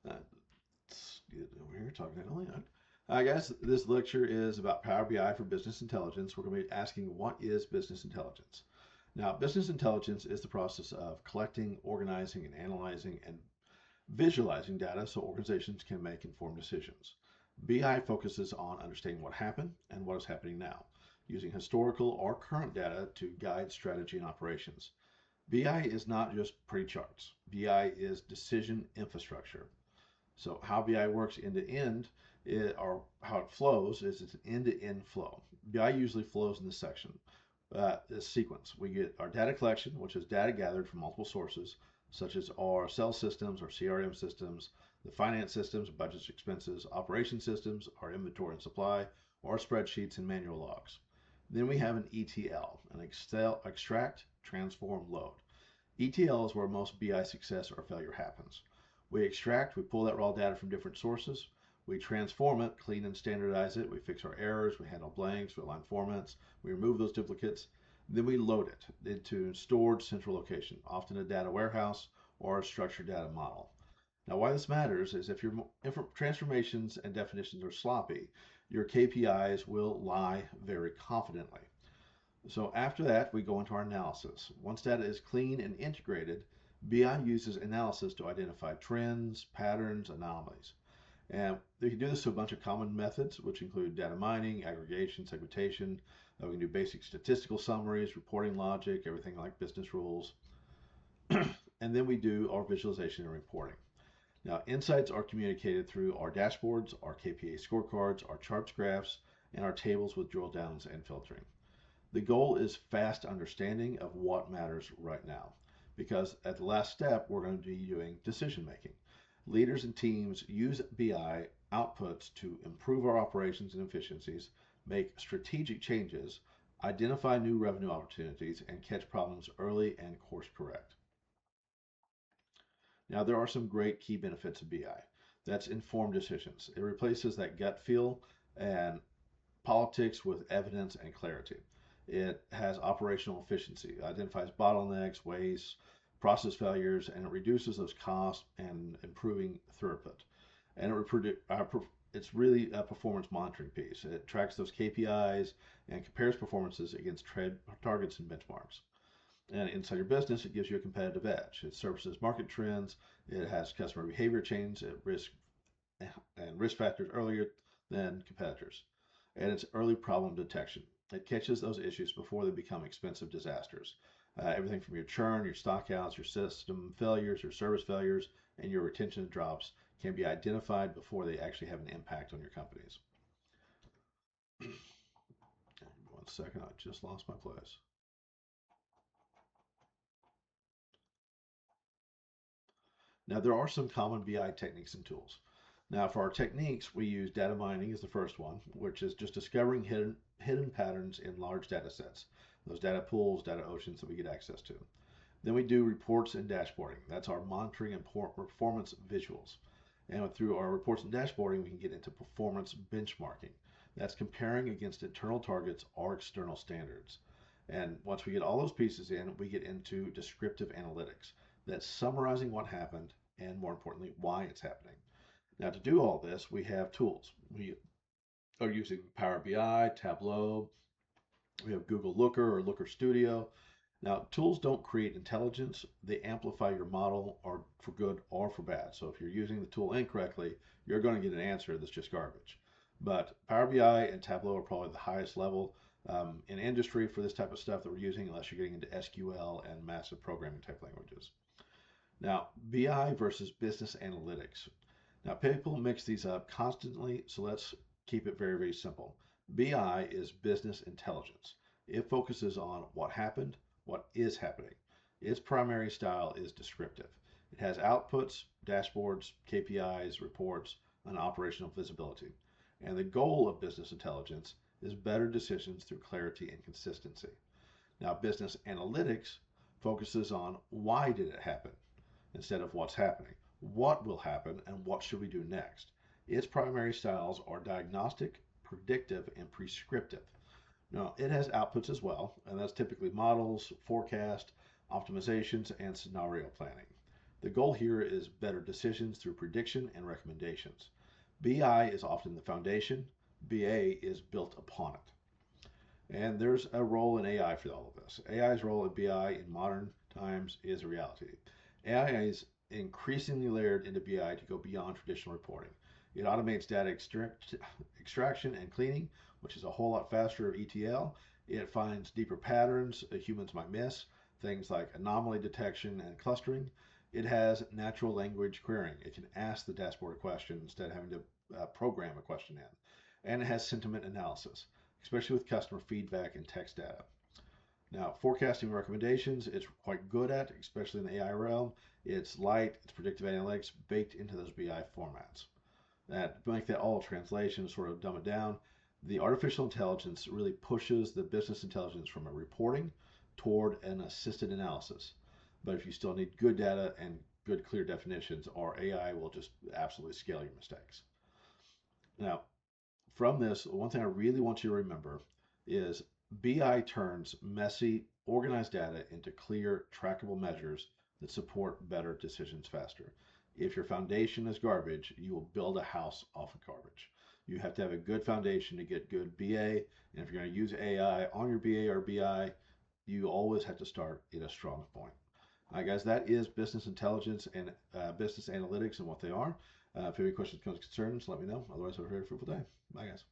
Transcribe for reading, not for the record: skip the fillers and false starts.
Uh, let's get over here, talking to Leon. Hi guys, this lecture is about Power BI for business intelligence. We're going to be asking what is business intelligence. Now, business intelligence is the process of collecting, organizing, and analyzing and visualizing data so organizations can make informed decisions. BI focuses on understanding what happened and what is happening now, using historical or current data to guide strategy and operations. BI is not just pretty charts. BI is decision infrastructure. So how BI works end to end, or how it flows, is it's an end-to-end flow. BI usually flows in this sequence. We get our data collection, which is data gathered from multiple sources, such as our sales systems, our CRM systems, the finance systems, budgets, expenses, operation systems, our inventory and supply, our spreadsheets and manual logs. Then we have an ETL, an extract, transform, load. ETL is where most BI success or failure happens. We extract, we pull that raw data from different sources, we transform it, clean and standardize it, we fix our errors, we handle blanks, we align formats, we remove those duplicates, then we load it into stored central location, often a data warehouse or a structured data model. Now, why this matters is if your transformations and definitions are sloppy, your KPIs will lie very confidently. So after that, we go into our analysis. Once data is clean and integrated, BI uses analysis to identify trends, patterns, anomalies. And we can do this through a bunch of common methods, which include data mining, aggregation, segmentation. We can do basic statistical summaries, reporting logic, everything like business rules. And then we do our visualization and reporting. Now, insights are communicated through our dashboards, our KPI scorecards, our charts, graphs, and our tables with drill downs and filtering. The goal is fast understanding of what matters right now, because at the last step, we're going to be doing decision making. Leaders and teams use BI outputs to improve our operations and efficiencies, make strategic changes, identify new revenue opportunities, and catch problems early and course correct. Now, there are some great key benefits of BI. That's informed decisions. It replaces that gut feel and politics with evidence and clarity. It has operational efficiency, it identifies bottlenecks, waste, process failures, and it reduces those costs and improving throughput. And it's really a performance monitoring piece. It tracks those KPIs and compares performances against targets and benchmarks. And inside your business, it gives you a competitive edge. It services market trends. It has customer behavior change at risk and risk factors earlier than competitors. And it's early problem detection. It catches those issues before they become expensive disasters. Everything from your churn, your stockouts, your system failures, your service failures, and your retention drops can be identified before they actually have an impact on your companies. One second, I just lost my place. Now, there are some common BI techniques and tools. Now, for our techniques, we use data mining as the first one, which is just discovering hidden patterns in large data sets, those data pools, data oceans that we get access to. Then we do reports and dashboarding. That's our monitoring and performance visuals. And through our reports and dashboarding, we can get into performance benchmarking. That's comparing against internal targets or external standards. And once we get all those pieces in, we get into descriptive analytics. That's summarizing what happened and, more importantly, why it's happening. Now, to do all this, we have tools. We are using Power BI, Tableau. We have Google Looker or Looker Studio. Now, tools don't create intelligence. They amplify your model or for good or for bad. So if you're using the tool incorrectly, you're going to get an answer that's just garbage. But Power BI and Tableau are probably the highest level in industry for this type of stuff that we're using, unless you're getting into SQL and massive programming type languages. Now, BI versus business analytics. Now, people mix these up constantly, so let's keep it very, very simple. BI is business intelligence. It focuses on what happened, what is happening. Its primary style is descriptive. It has outputs, dashboards, KPIs, reports, and operational visibility. And the goal of business intelligence is better decisions through clarity and consistency. Now, business analytics focuses on why did it happen instead of what's happening. What will happen and what should we do next? Its primary styles are diagnostic, predictive, and prescriptive. Now, it has outputs as well, and that's typically models, forecast, optimizations, and scenario planning. The goal here is better decisions through prediction and recommendations. BI is often the foundation, BA is built upon it. And there's a role in AI for all of this. AI's role in BI in modern times is a reality. AI is increasingly layered into BI to go beyond traditional reporting. It automates data extraction and cleaning, which is a whole lot faster of ETL. It finds deeper patterns that humans might miss, things like anomaly detection and clustering. It has natural language querying. It can ask the dashboard a question instead of having to program a question in. And it has sentiment analysis, especially with customer feedback and text data. Now, forecasting recommendations, it's quite good at, especially in the AI realm. It's light, it's predictive analytics baked into those BI formats. That make that all translation, sort of dumb it down. The artificial intelligence really pushes the business intelligence from a reporting toward an assisted analysis. But if you still need good data and good clear definitions, our AI will just absolutely scale your mistakes. Now, from this, one thing I really want you to remember is BI turns messy, organized data into clear, trackable measures that support better decisions faster. If your foundation is garbage, you will build a house off of garbage. You have to have a good foundation to get good BA, and if you're going to use AI on your BA or BI, you always have to start at a strong point. All right, guys, that is business intelligence and business analytics and what they are. If you have any questions, concerns, let me know. Otherwise, have a very fruitful day. Bye, guys.